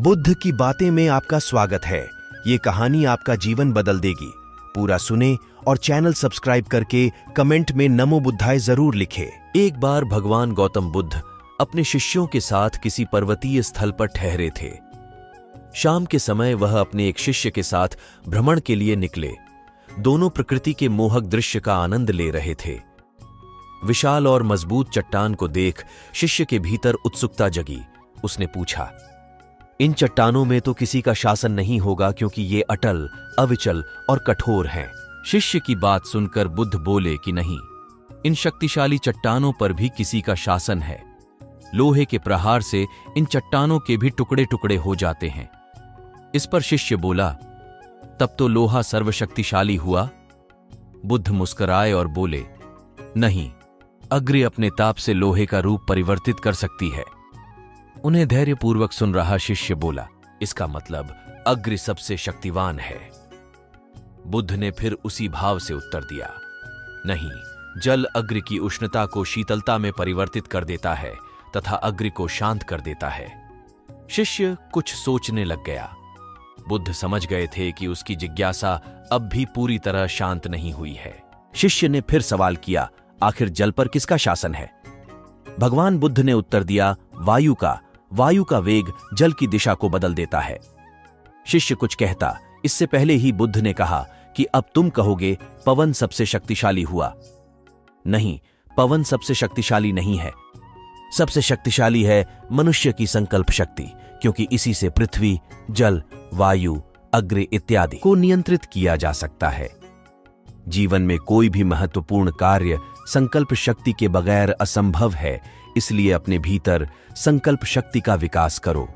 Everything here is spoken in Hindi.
बुद्ध की बातें में आपका स्वागत है। ये कहानी आपका जीवन बदल देगी। पूरा सुने और चैनल सब्सक्राइब करके कमेंट में नमो बुद्धाय जरूर लिखें। एक बार भगवान गौतम बुद्ध अपने शिष्यों के साथ किसी पर्वतीय स्थल पर ठहरे थे। शाम के समय वह अपने एक शिष्य के साथ भ्रमण के लिए निकले। दोनों प्रकृति के मोहक दृश्य का आनंद ले रहे थे। विशाल और मजबूत चट्टान को देख शिष्य के भीतर उत्सुकता जगी। उसने पूछा, इन चट्टानों में तो किसी का शासन नहीं होगा, क्योंकि ये अटल, अविचल और कठोर हैं। शिष्य की बात सुनकर बुद्ध बोले कि नहीं, इन शक्तिशाली चट्टानों पर भी किसी का शासन है। लोहे के प्रहार से इन चट्टानों के भी टुकड़े टुकड़े हो जाते हैं। इस पर शिष्य बोला, तब तो लोहा सर्वशक्तिशाली हुआ। बुद्ध मुस्कुराए और बोले, नहीं, अग्नि अपने ताप से लोहे का रूप परिवर्तित कर सकती है। उन्हें धैर्यपूर्वक सुन रहा शिष्य बोला, इसका मतलब अग्नि सबसे शक्तिवान है। बुद्ध ने फिर उसी भाव से उत्तर दिया, नहीं, जल अग्नि की उष्णता को शीतलता में परिवर्तित कर देता है तथा अग्नि को शांत कर देता है। शिष्य कुछ सोचने लग गया। बुद्ध समझ गए थे कि उसकी जिज्ञासा अब भी पूरी तरह शांत नहीं हुई है। शिष्य ने फिर सवाल किया, आखिर जल पर किसका शासन है? भगवान बुद्ध ने उत्तर दिया, वायु का। वायु का वेग जल की दिशा को बदल देता है। शिष्य कुछ कहता, इससे पहले ही बुद्ध ने कहा कि अब तुम कहोगे पवन सबसे शक्तिशाली हुआ। नहीं, पवन सबसे शक्तिशाली नहीं है। सबसे शक्तिशाली है मनुष्य की संकल्प शक्ति, क्योंकि इसी से पृथ्वी, जल, वायु, अग्नि इत्यादि को नियंत्रित किया जा सकता है। जीवन में कोई भी महत्वपूर्ण कार्य संकल्प शक्ति के बगैर असंभव है। इसलिए अपने भीतर संकल्प शक्ति का विकास करो।